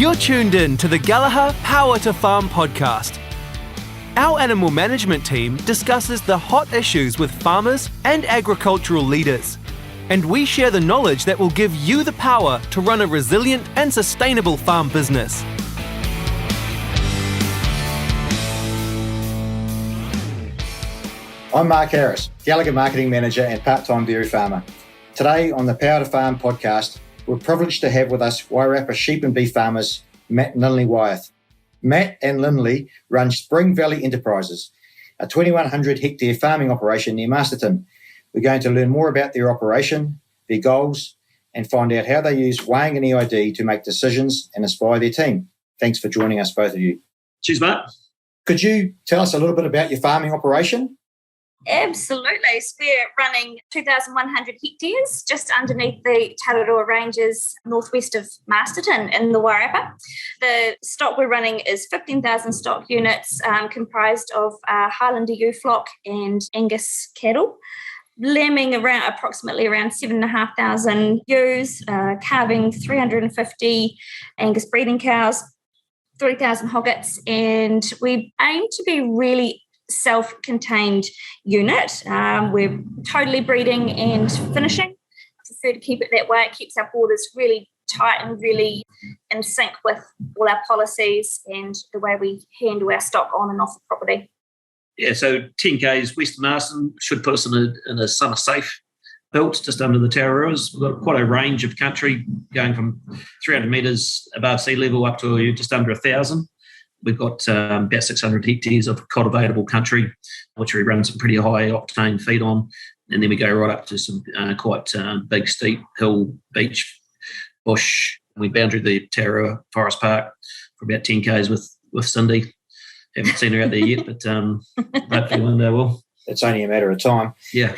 You're tuned in to the Gallagher Power to Farm podcast. Our animal management team discusses the hot issues with farmers and agricultural leaders, and we share the knowledge that will give you the power to run a resilient and sustainable farm business. I'm Mark Harris, Gallagher Marketing Manager and part-time dairy farmer. Today on the Power to Farm podcast, we're privileged to have with us Wairarapa sheep and beef farmers, Matt and Lindley Wyeth. Matt and Lindley run Spring Valley Enterprises, a 2,100 hectare farming operation near Masterton. We're going to learn more about their operation, their goals, and find out how they use weighing and EID to make decisions and inspire their team. Thanks for joining us, both of you. Cheers, Mark. Could you tell us a little bit about your farming operation? Absolutely. So we're running 2,100 hectares just underneath the Tararua Ranges northwest of Masterton in the Wairarapa. The stock we're running is 15,000 stock units comprised of Highlander ewe flock and Angus cattle. Lambing approximately around 7,500 ewes, calving 350 Angus breeding cows, 3,000 hoggets, and we aim to be really self-contained unit. We're totally breeding and finishing. I prefer to keep it that way. It keeps our borders really tight and really in sync with all our policies and the way we handle our stock on and off the property. Yeah, so 10 k's west of Marston should put us in a summer safe belt just under the Tararuas. We've got quite a range of country going from 300 metres above sea level up to just under 1,000. We've got about 600 hectares of cultivatable country, which we run some pretty high octane feed on. And then we go right up to some quite big, steep hill, beach, bush. We boundary the Tararua Forest Park for about 10 k's with Cindy. Haven't seen her out there yet, but hopefully one day we'll. It's only a matter of time. Yeah.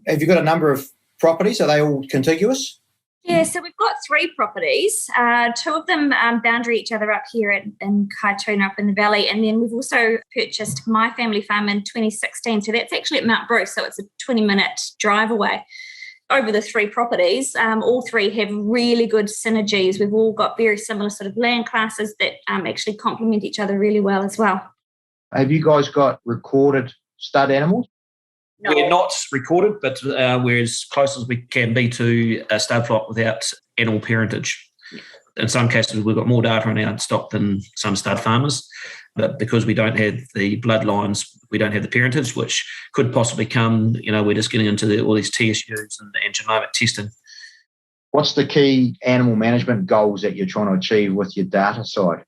Have you got a number of properties? Are they all contiguous? Yeah, so we've got 3 properties. 2 of them boundary each other up here in Kaituna up in the valley. And then we've also purchased My Family Farm in 2016. So that's actually at Mount Bruce. So it's a 20-minute drive away. Over the 3 properties, all 3 have really good synergies. We've all got very similar sort of land classes that actually complement each other really well as well. Have you guys got recorded stud animals? No. We're not recorded, but we're as close as we can be to a stud flock without animal parentage. Yeah. In some cases, we've got more data on our stock than some stud farmers, but because we don't have the bloodlines, we don't have the parentage, which could possibly come, we're just getting into all these TSUs and genomic testing. What's the key animal management goals that you're trying to achieve with your data side?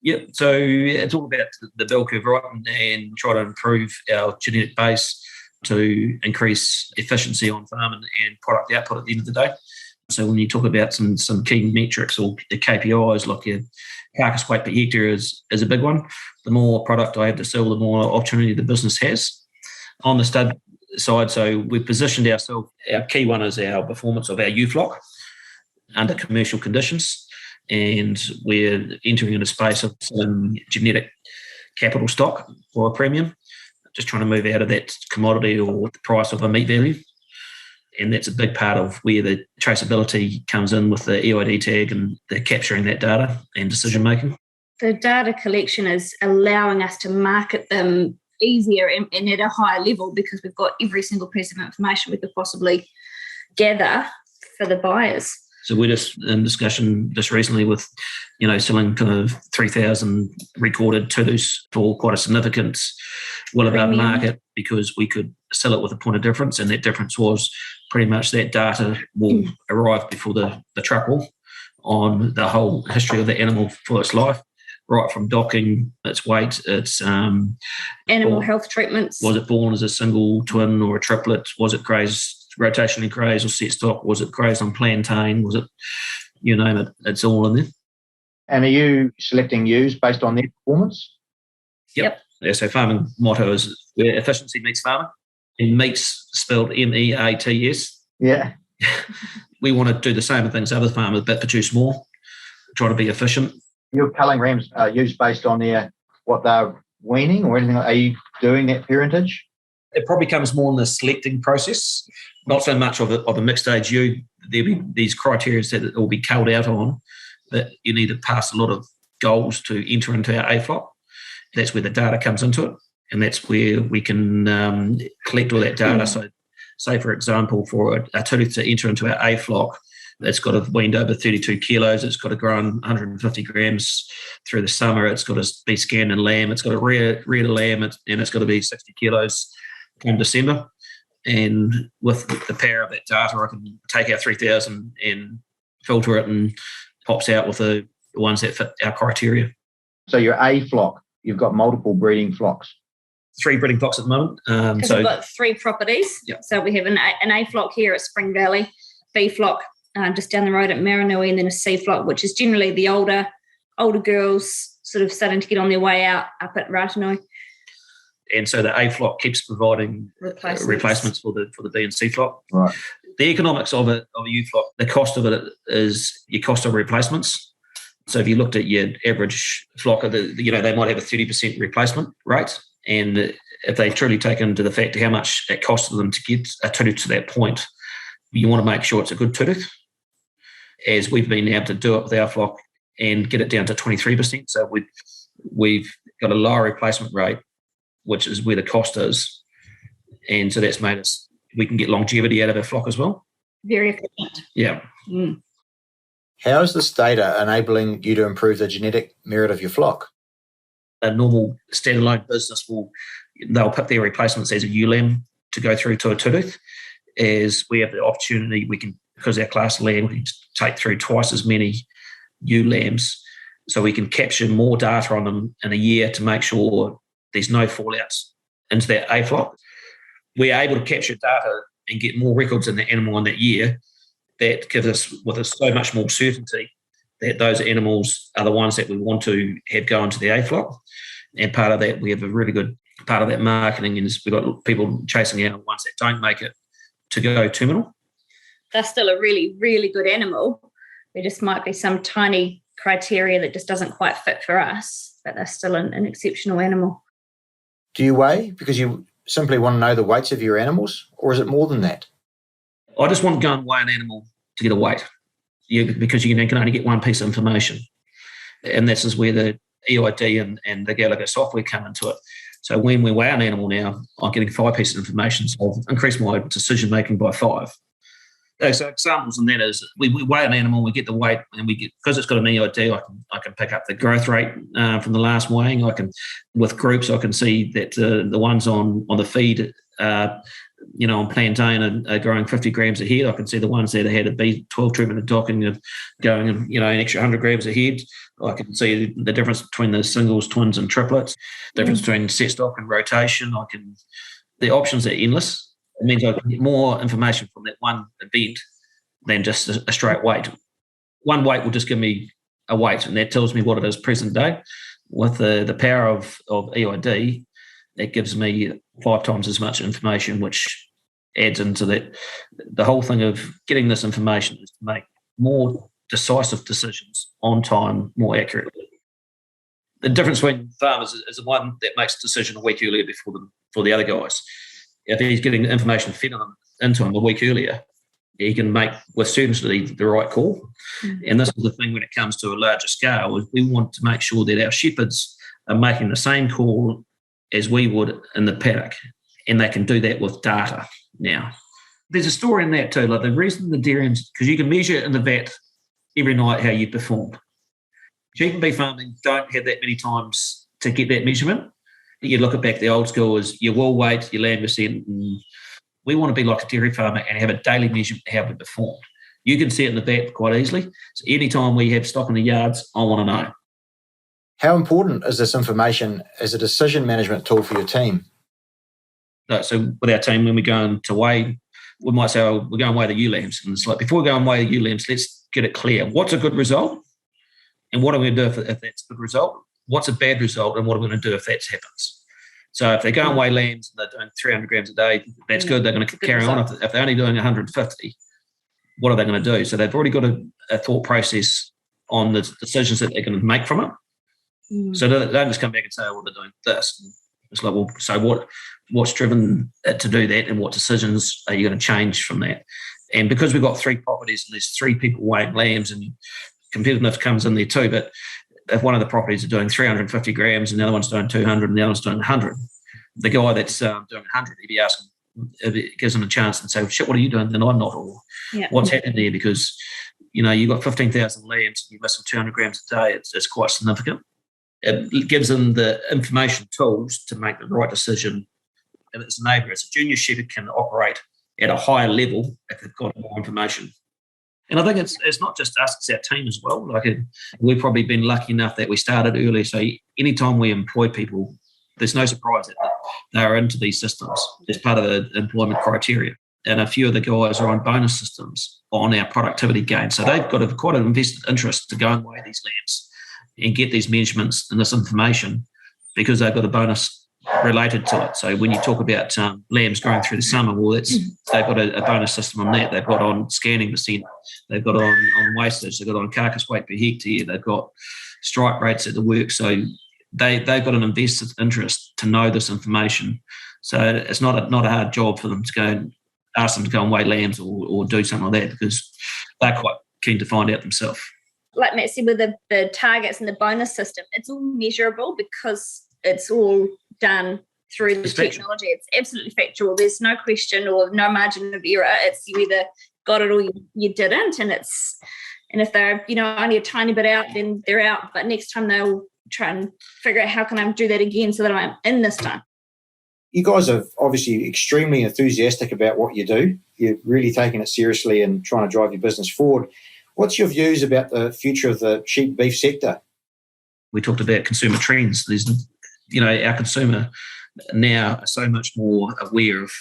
Yeah, so it's all about the bell curve, right, and try to improve our genetic base to increase efficiency on farm and product output at the end of the day. So when you talk about some key metrics or the KPIs, like your carcass weight per hectare is a big one. The more product I have to sell, the more opportunity the business has. On the stud side, so we've positioned ourselves, our key one is our performance of our ewe flock under commercial conditions, and we're entering into space of some genetic capital stock for a premium. Just trying to move out of that commodity or the price of a meat value. And that's a big part of where the traceability comes in with the EID tag and the capturing that data and decision making. The data collection is allowing us to market them easier and at a higher level because we've got every single piece of information we could possibly gather for the buyers. So we're just in discussion just recently with, selling kind of 3,000 recorded to-dos for quite a significant well above market because we could sell it with a point of difference, and that difference was pretty much that data will arrive before the truck will on the whole history of the animal for its life, right from docking, its weight, its animal health treatments. Was it born as a single twin or a triplet? Was it grazed rotationally grazed or set stock? Was it grazed on plantain? Was it, you name it, it's all in there. And are you selecting ewes based on their performance? Yep. Yeah, so farming motto is where efficiency meets farming. And meets spelled MEATS. Yeah. We want to do the same things other farmers, but produce more, try to be efficient. You're culling rams ewes based on what they're weaning or anything? Are you doing that parentage? It probably comes more in the selecting process, not so much of a mixed age ewe. There'll be these criteria that it will be culled out on But you need to pass a lot of goals to enter into our A flock. That's where the data comes into it, and that's where we can collect all that data. So, say, for example, for a tooth to enter into our A flock, it's got to have weaned over 32 kilos. It's got to grow 150 grams through the summer. It's got to be scanned in lamb. It's got to rear the lamb, and it's got to be 60 kilos come December. And with the power of that data, I can take our 3,000 and filter it, and pops out with the ones that fit our criteria. So your A flock, you've got multiple breeding flocks. 3 breeding flocks at the moment. Because we've got 3 properties. Yep. So we have an A flock here at Spring Valley, B flock just down the road at Maranui, and then a C flock, which is generally the older girls sort of starting to get on their way out up at Ratanui. And so the A flock keeps providing replacements for the B and C flock. Right. The economics of a U flock, the cost of it is your cost of replacements. So if you looked at your average flock, they might have a 30% replacement rate. And if they truly take into the fact of how much it costs them to get a tooth to that point, you want to make sure it's a good tooth. As we've been able to do it with our flock and get it down to 23%. So we've got a lower replacement rate, which is where the cost is. And so that's made us, we can get longevity out of our flock as well. Very efficient. Yeah. Mm. How is this data enabling you to improve the genetic merit of your flock? A normal standalone business they'll pick their replacements as a ewe lamb to go through to a tooth. As we have the opportunity, we can, because our class lamb, we can take through twice as many ewe lambs, so we can capture more data on them in a year to make sure there's no fallouts into that A flock. We're able to capture data and get more records in the animal in that year. That gives us so much more certainty that those animals are the ones that we want to have go into the A flock. And part of that, we have a really good part of that marketing is we've got people chasing out ones that don't make it to go terminal. They're still a really, really good animal. There just might be some tiny criteria that just doesn't quite fit for us, but they're still an exceptional animal. Do you weigh because you simply want to know the weights of your animals, or is it more than that? I just want to go and weigh an animal to get a weight, because you can only get one piece of information. And this is where the EID and the Gallagher software come into it. So when we weigh an animal now, I'm getting 5 pieces of information, so I've increased my decision-making by 5. So examples in that is we weigh an animal, we get the weight, and we get, because it's got an EID, I can pick up the growth rate from the last weighing. With groups, I can see that the ones on the feed, on plantain are growing 50 grams a head. I can see the ones that had a B12 treatment and docking are going an extra 100 grams a head. I can see the difference between the singles, twins, and triplets. Difference between set stock and rotation. The options are endless. It means I can get more information from that one event than just a straight weight. One weight will just give me a weight, and that tells me what it is present day. With the power of EID, that gives me 5 times as much information, which adds into that. The whole thing of getting this information is to make more decisive decisions on time, more accurately. The difference between farmers is the one that makes a decision a week earlier before the other guys. If he's getting the information fed into him a week earlier, he can make with certainty the right call. Mm-hmm. And this is the thing when it comes to a larger scale, is we want to make sure that our shepherds are making the same call as we would in the paddock, and they can do that with data now. There's a story in that too. Like the reason the dairyings, because you can measure in the vat every night how you perform. Sheep and beef farming don't have that many times to get that measurement. You look at back the old school is your wool weight, your lamb percent. And we want to be like a dairy farmer and have a daily measurement of how we performed. You can see it in the vat quite easily. So anytime we have stock in the yards, I want to know. How important is this information as a decision management tool for your team? So with our team, when we go to weigh, we might say, we're going to weigh the ewe lambs. And it's like, before we go and weigh the ewe lambs, let's get it clear. What's a good result? And what are we going to do if that's a good result? What's a bad result? And what are we going to do if that happens? So if they go and weigh lambs and they're doing 300 grams a day, that's good. They're going to carry on. If they're only doing 150, what are they going to do? So they've already got a thought process on the decisions that they're going to make from it. So they don't just come back and say, they're doing this. It's like, well, so what's driven it to do that, and what decisions are you going to change from that? And because we've got 3 properties and there's 3 people weighing lambs, and competitiveness comes in there too. But if one of the properties are doing 350 grams and the other one's doing 200 and the other one's doing 100, the guy that's doing 100, he'd be asking, if it gives them a chance and say, shit, what are you doing? Then I'm not. Or what's happening there? Because, you've got 15,000 lambs and you're missing 200 grams a day. It's quite significant. It gives them the information tools to make the right decision. If it's a neighbour, it's a junior shepherd can operate at a higher level if they've got more information. And I think it's not just us, it's our team as well. We've probably been lucky enough that we started early. So anytime we employ people, there's no surprise that they are into these systems as part of the employment criteria. And a few of the guys are on bonus systems on our productivity gain. So they've got quite an invested interest to go and weigh these lambs and get these measurements and this information because they've got a bonus related to it. So when you talk about lambs growing through the summer, they've got a bonus system on that. They've got on scanning percent, they've got on wastage, they've got on carcass weight per hectare, they've got strike rates at the work. So they've got an invested interest to know this information. So it's not a hard job for them to go and ask them to go and weigh lambs or do something like that because they're quite keen to find out themselves. Like Matt said, with the targets and the bonus system, it's all measurable because it's all done through the technology. It's absolutely factual. There's no question or no margin of error. It's you either got it or you didn't. And if they're only a tiny bit out, then they're out. But next time they'll try and figure out how can I do that again so that I'm in this time. You guys are obviously extremely enthusiastic about what you do. You're really taking it seriously and trying to drive your business forward. What's your views about the future of the sheep beef sector? We talked about consumer trends. There's, our consumer now are so much more aware of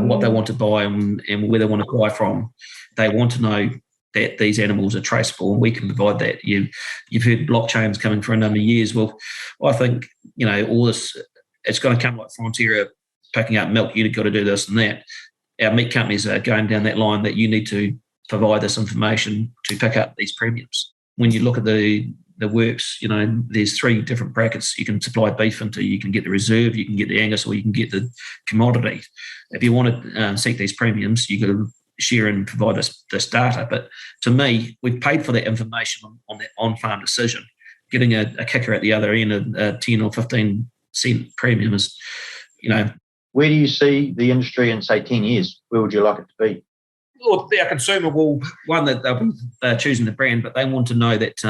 what they want to buy and where they want to buy from. They want to know that these animals are traceable, and we can provide that. You've heard blockchains coming for a number of years. Well, I think all this, it's going to come like Fonterra picking up milk. You've got to do this and that. Our meat companies are going down that line that you need to provide this information to pick up these premiums. When you look at the works, there's 3 different brackets you can supply beef into. You can get the reserve, you can get the Angus, or you can get the commodity. If you want to seek these premiums, you got to share and provide this data. But to me, we've paid for that information on that on-farm decision. Getting a kicker at the other end, a 10 or 15 cent premium is, Where do you see the industry in, say, 10 years? Where would you like it to be? Well, our consumer will, one, that they're choosing the brand, but they want to know that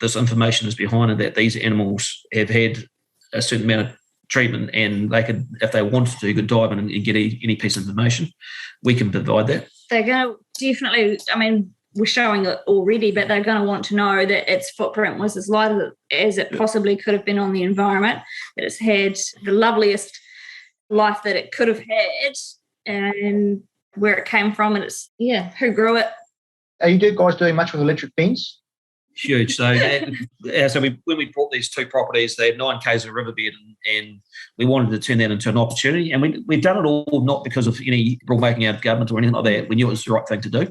this information is behind it, that these animals have had a certain amount of treatment, and they could, if they wanted to, could dive in and get any piece of information. We can provide that. They're going to definitely, we're showing it already, but they're going to want to know that its footprint was as light as it possibly could have been on the environment, that it's had the loveliest life that it could have had, and where it came from, and it's, who grew it. Are you guys doing much with electric fence? Huge. So, when we bought these 2 properties, they had 9 k's of riverbed, and we wanted to turn that into an opportunity. And we've done it all not because of any rule-making out of government or anything like that. We knew it was the right thing to do.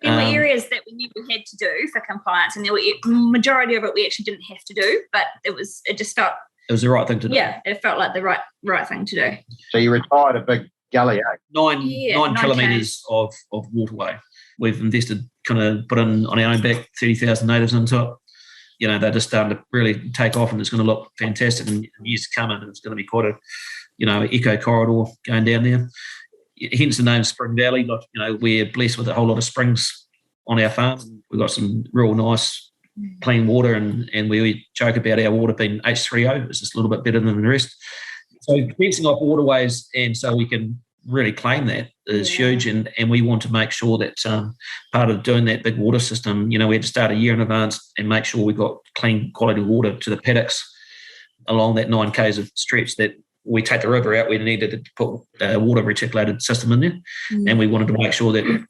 There were areas that we knew we had to do for compliance, and there were majority of it we actually didn't have to do, but it just felt... It was the right thing to do. Yeah, it felt like the right thing to do. So you retired a big gully, eh? 9 kilometres of waterway. We've invested, kind of put in on our own back 30,000 natives into it. They're just starting to really take off, and it's going to look fantastic in years to come, and it's going to be quite a, eco corridor going down there. Hence the name Spring Valley. We're blessed with a whole lot of springs on our farm. We've got some real nice clean water, and we joke about our water being H3O. It's just a little bit better than the rest. So fencing off waterways, and so we can really claim that is huge, and we want to make sure that part of doing that big water system, we had to start a year in advance and make sure we got clean quality water to the paddocks along that 9 k's of stretch that we take the river out. We needed to put a water reticulated system in there, and we wanted to make sure that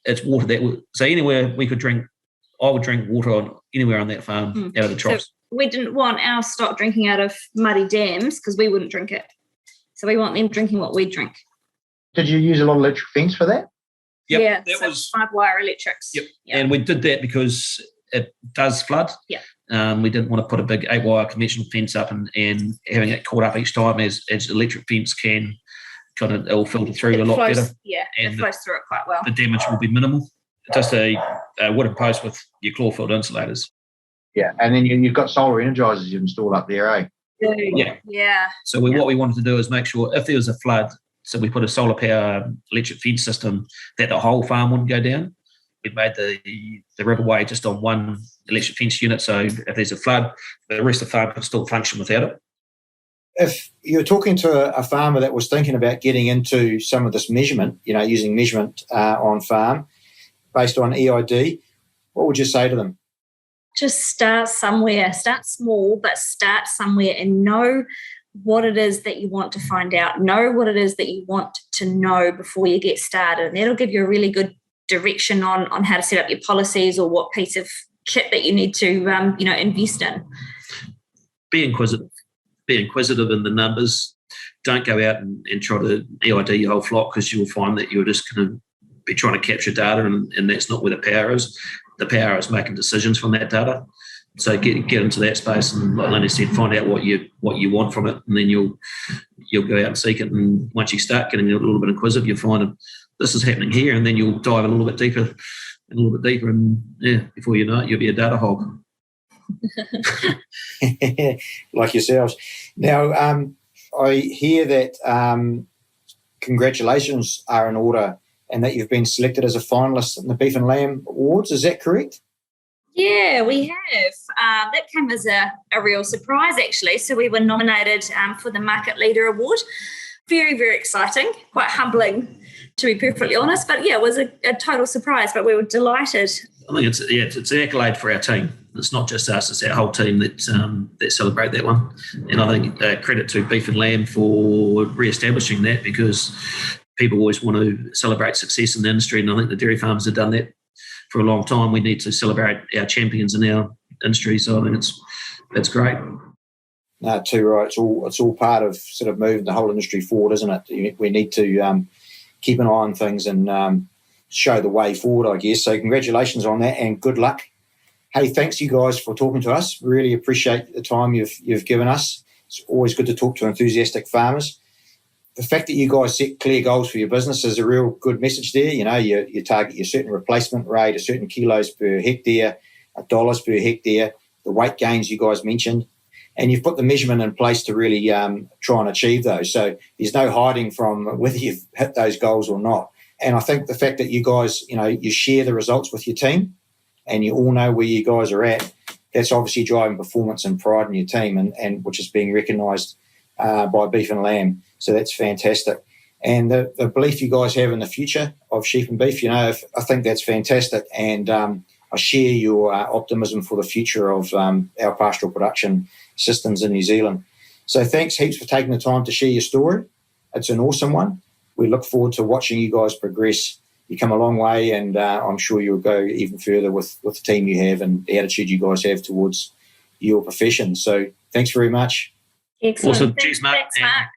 it's water that so anywhere we could drink. I would drink water anywhere on that farm out of the troughs. So we didn't want our stock drinking out of muddy dams because we wouldn't drink it. So we want them drinking what we drink. Did you use a lot of electric fence for that? Yep, that was 5-wire electrics. Yep. And we did that because it does flood. Yeah. We didn't want to put a big 8-wire conventional fence up and having it caught up each time as electric fence can it'll filter through a lot better. Yeah, and it flows through it quite well. The damage will be minimal. Just a wooden post with your claw-filled insulators. Yeah, and then you've got solar energizers you install up there, eh? Yeah. So what we wanted to do is make sure if there was a flood, so we put a solar power electric fence system that the whole farm wouldn't go down. We made the riverway just on one electric fence unit, so if there's a flood, the rest of the farm can still function without it. If you're talking to a farmer that was thinking about getting into some of this measurement, using measurement on farm based on EID, what would you say to them? Just start somewhere. Start small, but start somewhere and know what it is that you want to find out. Know what it is that you want to know before you get started. And that'll give you a really good direction on how to set up your policies or what piece of kit that you need to, invest in. Be inquisitive. Be inquisitive in the numbers. Don't go out and try to EID your whole flock, because you'll find that you're just going to be trying to capture data, and that's not where the power is. The power is making decisions from that data. So get into that space, and like Lenny said, find out what you want from it, and then you'll go out and seek it. And once you start getting a little bit inquisitive, you'll find this is happening here, and then you'll dive a little bit deeper, and before you know it, you'll be a data hog. Like yourselves. Now, I hear that congratulations are in order and that you've been selected as a finalist in the Beef and Lamb Awards. Is that correct? Yeah, we have. That came as a real surprise, actually. So we were nominated for the Market Leader Award. Very, very exciting, quite humbling, to be perfectly honest. But yeah, it was a total surprise, but we were delighted. I think it's an accolade for our team. It's not just us, it's our whole team that celebrate that one. And I think credit to Beef and Lamb for re-establishing that, because people always want to celebrate success in the industry, and I think the dairy farmers have done that for a long time. We need to celebrate our champions in our industry, so I think that's great. No, too right. It's all part of sort of moving the whole industry forward, isn't it? We need to keep an eye on things and show the way forward, I guess. So congratulations on that, and good luck. Hey, thanks you guys for talking to us. Really appreciate the time you've given us. It's always good to talk to enthusiastic farmers. The fact that you guys set clear goals for your business is a real good message there. You target your certain replacement rate, a certain kilos per hectare, dollars per hectare, the weight gains you guys mentioned, and you've put the measurement in place to really try and achieve those. So there's no hiding from whether you've hit those goals or not. And I think the fact that you guys, you share the results with your team and you all know where you guys are at, that's obviously driving performance and pride in your team, and which is being recognised by Beef and Lamb. So that's fantastic. And the belief you guys have in the future of sheep and beef, I think that's fantastic. And I share your optimism for the future of our pastoral production systems in New Zealand. So thanks heaps for taking the time to share your story. It's an awesome one. We look forward to watching you guys progress. You come a long way, and I'm sure you'll go even further with the team you have and the attitude you guys have towards your profession. So thanks very much. Excellent. Awesome. Cheers, Mark. Thanks, Mark.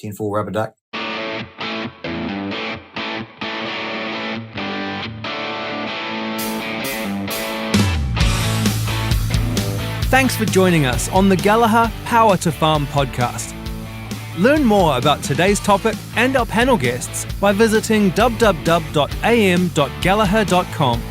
10-4 Rubber Duck. Thanks for joining us on the Gallagher Power to Farm podcast. Learn more about today's topic and our panel guests by visiting www.am.gallagher.com